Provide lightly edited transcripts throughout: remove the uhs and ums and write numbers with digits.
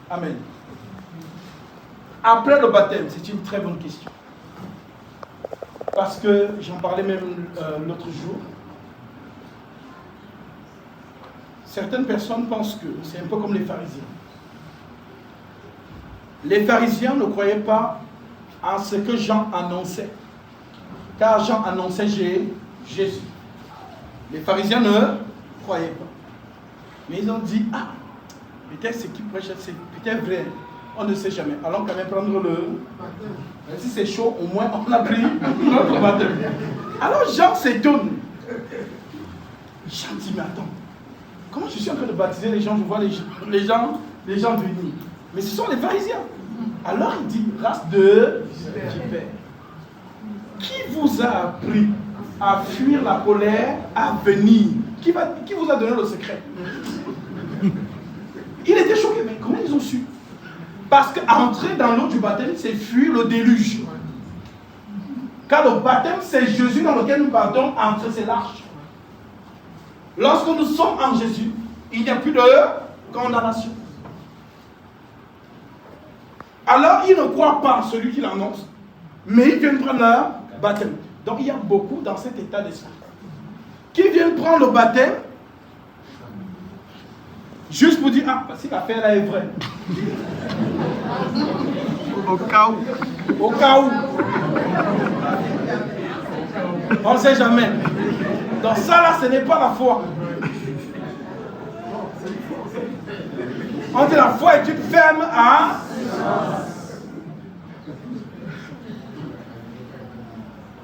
Amen. Après le baptême, c'est une très bonne question. Parce que j'en parlais même l'autre jour. Certaines personnes pensent que c'est un peu comme les pharisiens. Les pharisiens ne croyaient pas en ce que Jean annonçait. Car Jean annonçait Jésus. Les pharisiens ne croyaient pas. Mais ils ont dit, ah, peut-être ce qu'ils prêchent, c'est peut-être vrai. On ne sait jamais. Allons quand même prendre le baptême. Si c'est chaud, au moins on a pris notre baptême. Alors Jean s'étonne. Jean dit, mais attends, comment je suis en train de baptiser les gens, je vois les gens venir. Mais ce sont les pharisiens. Alors il dit, race de vipères. Qui vous a appris à fuir la colère, à venir? Qui vous a donné le secret? Il était choqué, mais comment ils ont su? Parce qu'entrer dans l'eau du baptême, c'est fuir le déluge. Car le baptême, c'est Jésus dans lequel nous partons, entrer, c'est l'arche. Lorsque nous sommes en Jésus, il n'y a plus de condamnation. Alors, ils ne croient pas en celui qui l'annonce, mais ils viennent prendre leur baptême. Donc, il y a beaucoup dans cet état d'esprit qui viennent prendre le baptême juste pour dire, ah, si l'affaire là est vraie. Au cas où. Au cas où. On ne sait jamais. Donc ça là, ce n'est pas la foi. On dit la foi est une ferme à...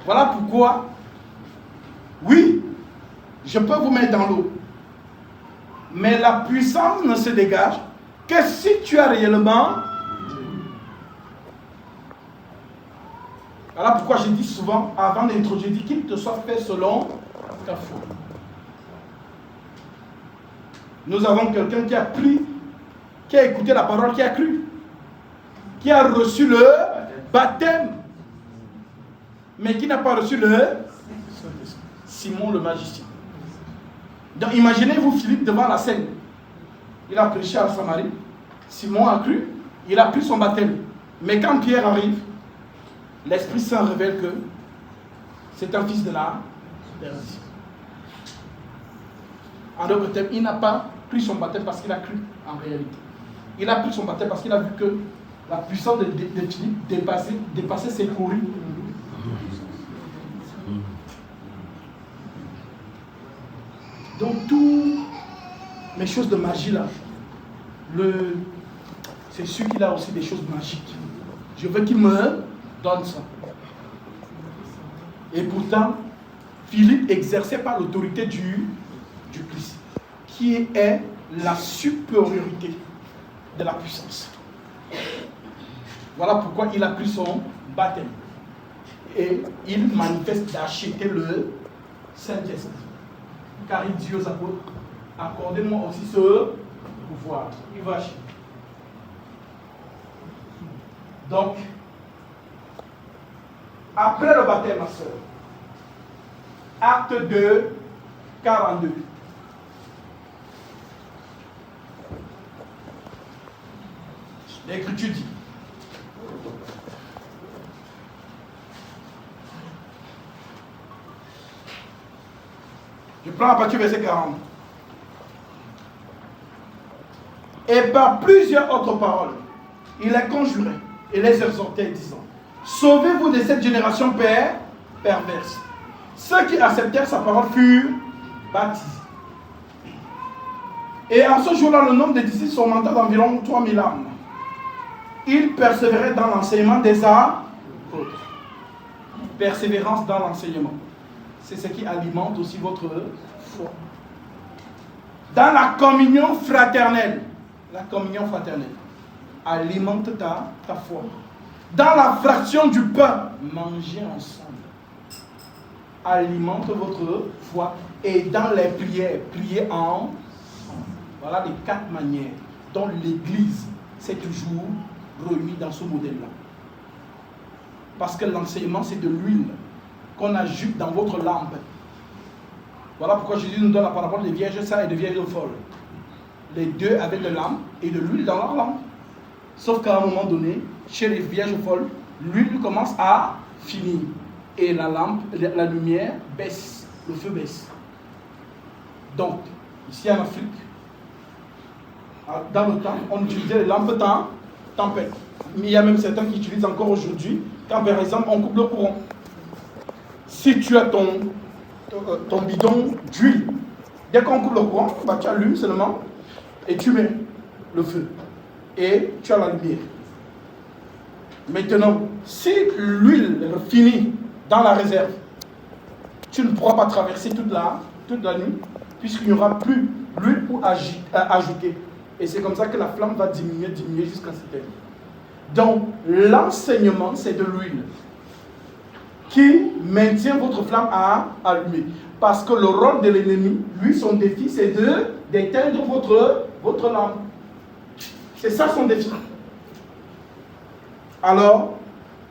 Voilà pourquoi, oui, je peux vous mettre dans l'eau. Mais la puissance ne se dégage que si tu as réellement... Voilà pourquoi je dis souvent, avant d'introduire, je dis qu'il te soit fait selon ta foi. Nous avons quelqu'un qui a pris, qui a écouté la parole, qui a cru, qui a reçu le baptême, mais qui n'a pas reçu le Saint-Esprit. Simon le magicien. Donc imaginez-vous Philippe devant la scène. Il a prêché à Samarie. Simon a cru, il a pris son baptême. Mais quand Pierre arrive, l'Esprit Saint révèle que c'est un fils de la perdition. En d'autres termes, il n'a pas pris son baptême parce qu'il a cru en réalité. Il a pris son baptême parce qu'il a vu que la puissance de Philippe dépassait ses courriers. Donc, toutes mes choses de magie là, c'est sûr qu'il a aussi des choses magiques. Je veux qu'il me donne ça. Et pourtant, Philippe exerçait pas l'autorité du Christ, qui est la supériorité de la puissance. Voilà pourquoi il a pris son baptême. Et il manifeste d'acheter le Saint-Esprit. Car il dit aux apôtres, accordez-moi aussi ce pouvoir. Il va acheter. Donc, après le baptême, ma soeur, acte 2, 42. L'Écriture dit, je prends à partir du verset 40. Et par plusieurs autres paroles, il les conjurait et les exhortait, disant, sauvez-vous de cette génération perverse. Ceux qui acceptèrent sa parole furent baptisés. Et en ce jour-là, le nombre des disciples augmenta d'environ 3000 âmes. Ils persévéraient dans l'enseignement des apôtres. Persévérance dans l'enseignement. C'est ce qui alimente aussi votre foi. Dans la communion fraternelle. La communion fraternelle alimente ta foi. Dans la fraction du pain, mangez ensemble. Alimente votre foi. Et dans les prières, priez ensemble. Voilà les 4 manières dont l'Église s'est toujours réunie dans ce modèle-là. Parce que l'enseignement, c'est de l'huile qu'on ajoute dans votre lampe. Voilà pourquoi Jésus nous donne la parabole des vierges sages et des vierges folles. les deux avaient de l'âme et de l'huile dans leur lampe. Sauf qu'à un moment donné, chez les vierges folles, l'huile commence à finir. Et la lampe, la lumière baisse, le feu baisse. Donc, ici en Afrique, dans le temps, on utilisait les lampes tempête. Mais il y a même certains qui utilisent encore aujourd'hui, quand par exemple on coupe le courant. Si tu as ton bidon d'huile, dès qu'on coupe le courant, bah, tu allumes seulement et tu mets le feu. Et tu as la lumière. Maintenant, si l'huile finit dans la réserve, tu ne pourras pas traverser toute la nuit, puisqu'il n'y aura plus l'huile pour ajouter. Et c'est comme ça que la flamme va diminuer jusqu'à s'éteindre. Donc, l'enseignement, c'est de l'huile qui maintient votre flamme allumée. Parce que le rôle de l'ennemi, lui, son défi, c'est d'éteindre votre lampe. C'est ça son défi. Alors,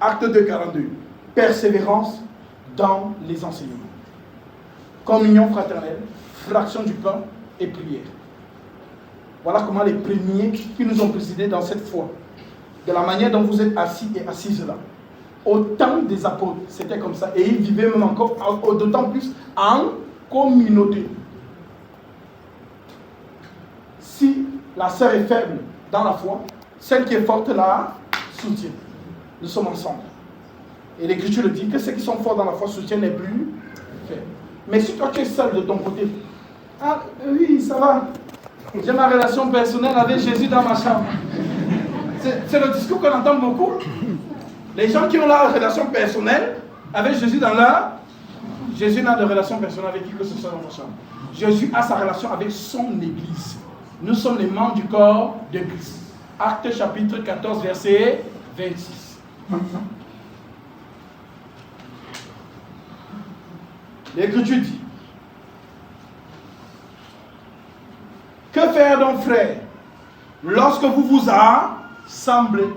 acte 2, 42. Persévérance dans les enseignements. Communion fraternelle, fraction du pain et prière. Voilà comment les premiers qui nous ont précédés dans cette foi, de la manière dont vous êtes assis et assises là. Au temps des apôtres, c'était comme ça. Et ils vivaient même encore, d'autant plus, en communauté. Si la sœur est faible dans la foi, celle qui est forte la soutient. Nous sommes ensemble. Et l'Écriture le dit que ceux qui sont forts dans la foi soutiennent les plus faibles. Mais si toi tu es seul de ton côté, ah oui, ça va. J'ai ma relation personnelle avec Jésus dans ma chambre. C'est le discours qu'on entend beaucoup. Les gens qui ont la relation personnelle avec Jésus dans leur... Jésus n'a de relation personnelle avec qui que ce soit dans sa chambre. Jésus a sa relation avec son Église. Nous sommes les membres du corps de Christ. Actes chapitre 14, verset 26. L'Écriture dit: que faire donc, frères, lorsque vous vous assemblez?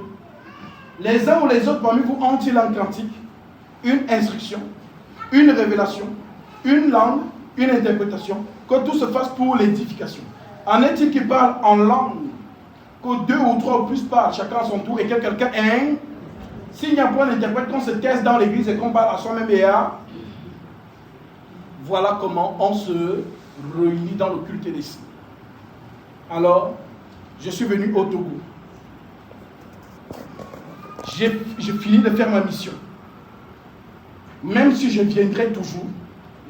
Les uns ou les autres parmi vous ont-ils un cantique, une instruction, une révélation, une langue, une interprétation? Que tout se fasse pour l'édification. En est-il qui parle en langue, que deux ou trois ou plus parlent, chacun à son tour, et que quelqu'un est... S'il n'y a pas d'interprète, qu'on se taise dans l'église et qu'on parle à soi-même et à... Voilà comment on se réunit dans le culte des saints. Alors, je suis venu au Togo. J'ai fini de faire ma mission. Même si je viendrai toujours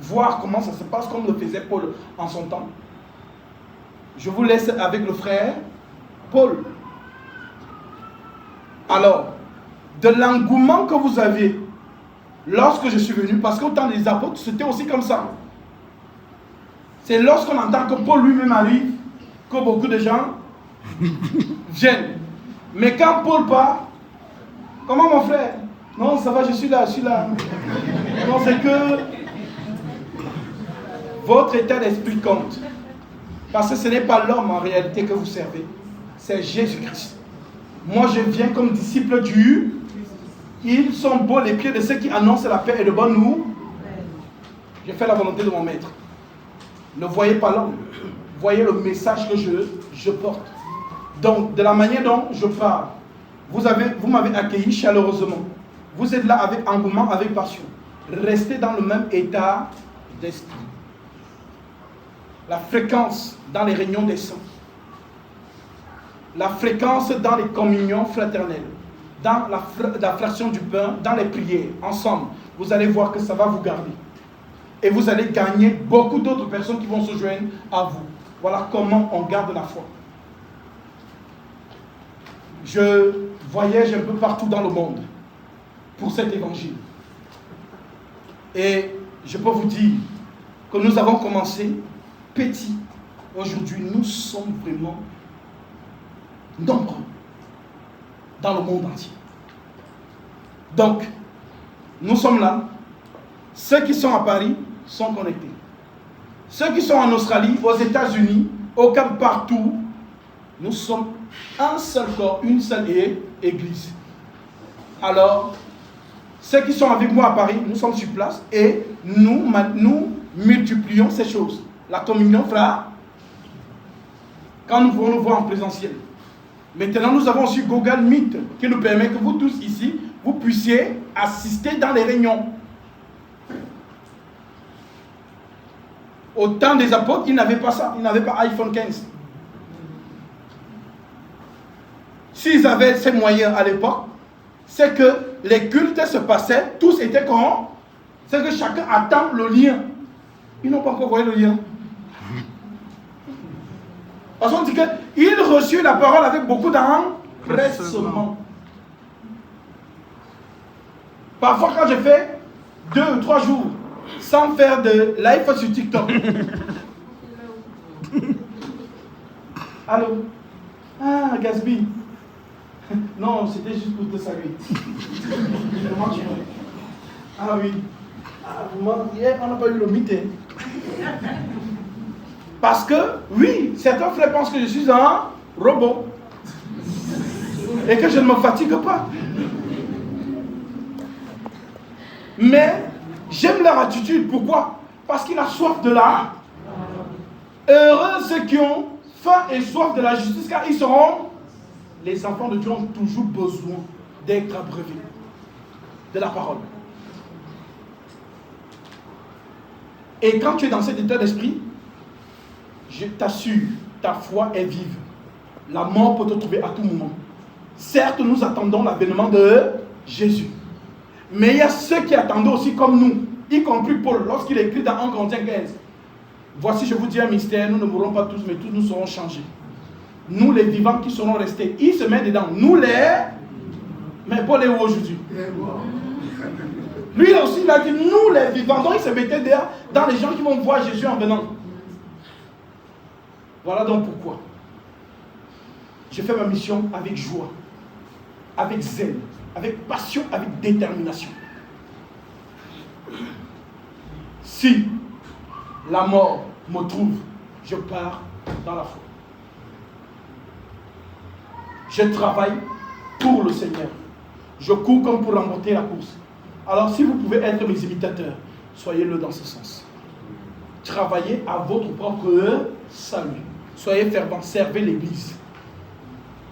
voir comment ça se passe, comme le faisait Paul en son temps, je vous laisse avec le frère Paul. Alors, de l'engouement que vous avez lorsque je suis venu, parce qu'au temps des apôtres, c'était aussi comme ça. C'est lorsqu'on entend que Paul lui-même arrive, que beaucoup de gens viennent. Mais quand Paul part, comment mon frère? Non, ça va, je suis là. Non, c'est que votre état d'esprit compte. Parce que ce n'est pas l'homme en réalité que vous servez, c'est Jésus-Christ. Moi, je viens comme disciple du... Ils sont beaux les pieds de ceux qui annoncent la paix et le bon nous. Je fais la volonté de mon maître. Ne voyez pas l'homme, voyez le message que je porte. Donc, de la manière dont je parle, vous m'avez accueilli chaleureusement. Vous êtes là avec engouement, avec passion. Restez dans le même état d'esprit. La fréquence dans les réunions des saints. La fréquence dans les communions fraternelles. Dans la fraction du pain, dans les prières, ensemble. Vous allez voir que ça va vous garder. Et vous allez gagner beaucoup d'autres personnes qui vont se joindre à vous. Voilà comment on garde la foi. Je voyage un peu partout dans le monde pour cet évangile. Et je peux vous dire que nous avons commencé petit. Aujourd'hui, nous sommes vraiment nombreux dans le monde entier. Donc, nous sommes là. Ceux qui sont à Paris sont connectés. Ceux qui sont en Australie, aux États-Unis, au Cap, partout, nous sommes un seul corps, une seule église. Alors, ceux qui sont avec moi à Paris, nous sommes sur place et nous multiplions ces choses. La communion fraternelle. quand nous pouvons nous voir en présentiel. Maintenant, nous avons aussi Google Meet qui nous permet que vous tous ici, vous puissiez assister dans les réunions. Au temps des apôtres, ils n'avaient pas ça. Ils n'avaient pas iPhone 15. S'ils avaient ces moyens à l'époque, c'est que les cultes se passaient, tous étaient comme, c'est que chacun attend le lien. Ils n'ont pas encore envoyé le lien. Parce qu'on dit qu'ils reçurent la parole avec beaucoup d'empressement. Parfois, quand je fais 2 ou 3 jours sans faire de live sur TikTok. Allô? Ah, Gatsby. Non, c'était juste pour te saluer. Comment tu vas? Ah oui. Ah, hier, on n'a pas eu le meeting. Parce que, oui, certains frères pensent que je suis un robot. Et que je ne me fatigue pas. Mais, j'aime leur attitude. Pourquoi? Parce qu'ils ont soif de la. Heureux ceux qui ont faim et soif de la justice, car ils seront. Les enfants de Dieu ont toujours besoin d'être abreuvés de la parole. Et quand tu es dans cet état d'esprit, je t'assure, ta foi est vive. La mort peut te trouver à tout moment. Certes, nous attendons l'avènement de Jésus. Mais il y a ceux qui attendent aussi comme nous, y compris Paul, lorsqu'il écrit dans 1 Corinthiens 15. Voici, je vous dis un mystère, nous ne mourrons pas tous, mais tous nous serons changés. Nous les vivants qui seront restés, il se met dedans. Nous les... Mais Paul est où aujourd'hui? Lui aussi, il a dit, nous les vivants. Donc il se mettait derrière dans les gens qui vont voir Jésus en venant. Voilà donc pourquoi. Je fais ma mission avec joie, avec zèle, avec passion, avec détermination. Si la mort me trouve, je pars dans la foi. Je travaille pour le Seigneur. Je cours comme pour remporter la course. Alors si vous pouvez être mes imitateurs, soyez-le dans ce sens. Travaillez à votre propre salut. Soyez fervents, servez l'Église.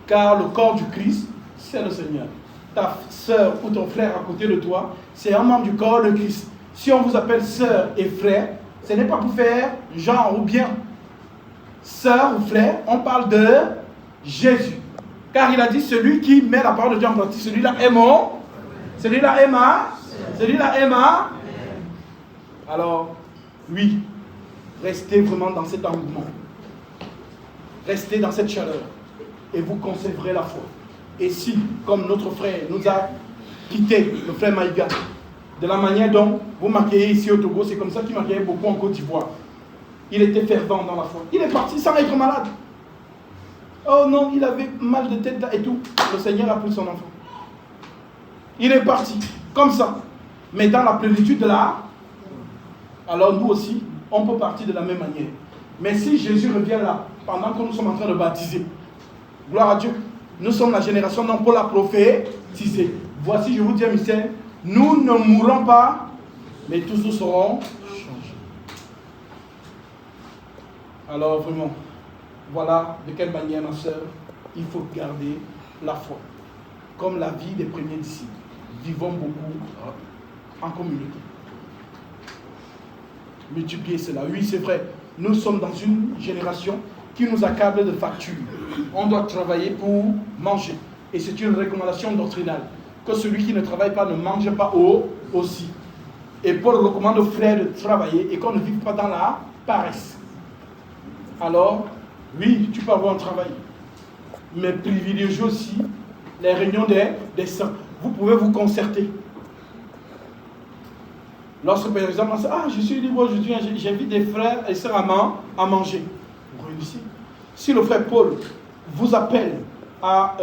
Car le corps du Christ, c'est le Seigneur. Ta soeur ou ton frère à côté de toi, c'est un membre du corps de Christ. Si on vous appelle sœur et frère, ce n'est pas pour faire genre ou bien. Sœur ou frère, on parle de Jésus. Car il a dit, celui qui met la parole de Dieu en pratique, celui-là est mon, celui-là est ma, celui-là est ma. Alors, oui, restez vraiment dans cet engouement. Restez dans cette chaleur. Et vous conserverez la foi. Et si, comme notre frère nous a quitté, le frère Maïga, de la manière dont vous m'accueillez ici au Togo, c'est comme ça qu'il m'accueillait beaucoup en Côte d'Ivoire. Il était fervent dans la foi. Il est parti sans être malade. Oh non, il avait mal de tête là et tout. Le Seigneur a pris son enfant. Il est parti, comme ça. Mais dans la plénitude de la... Alors nous aussi, on peut partir de la même manière. Mais si Jésus revient là, pendant que nous sommes en train de baptiser, gloire à Dieu, nous sommes la génération non pour la prophétiser. Voici, je vous dis un mystère, nous ne mourrons pas, mais tous nous serons changés. Alors vraiment, voilà de quelle manière, ma soeur, il faut garder la foi. Comme la vie des premiers disciples. Vivons beaucoup en communauté. Multiplier cela. Oui, c'est vrai. Nous sommes dans une génération qui nous accable de factures. On doit travailler pour manger. Et c'est une recommandation doctrinale. Que celui qui ne travaille pas ne mange pas aussi. Et Paul recommande aux frères de travailler et qu'on ne vive pas dans la paresse. Alors, oui, tu peux avoir un travail. Mais privilégiez aussi les réunions des saints. Vous pouvez vous concerter. Lorsque, par exemple, on dit, ah, je suis libre aujourd'hui, j'invite des frères et sœurs à manger. Vous réussissez. Si le frère Paul vous appelle à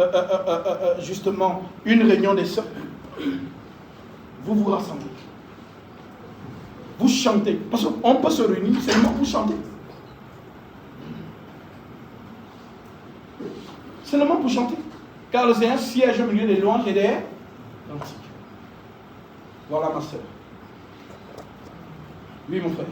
justement une réunion des sœurs, vous vous rassemblez. Vous chantez. Parce qu'on peut se réunir seulement pour chanter. Seulement pour chanter. Car le Seigneur siège au milieu des louanges et des cantiques. Voilà ma soeur. Oui, mon frère.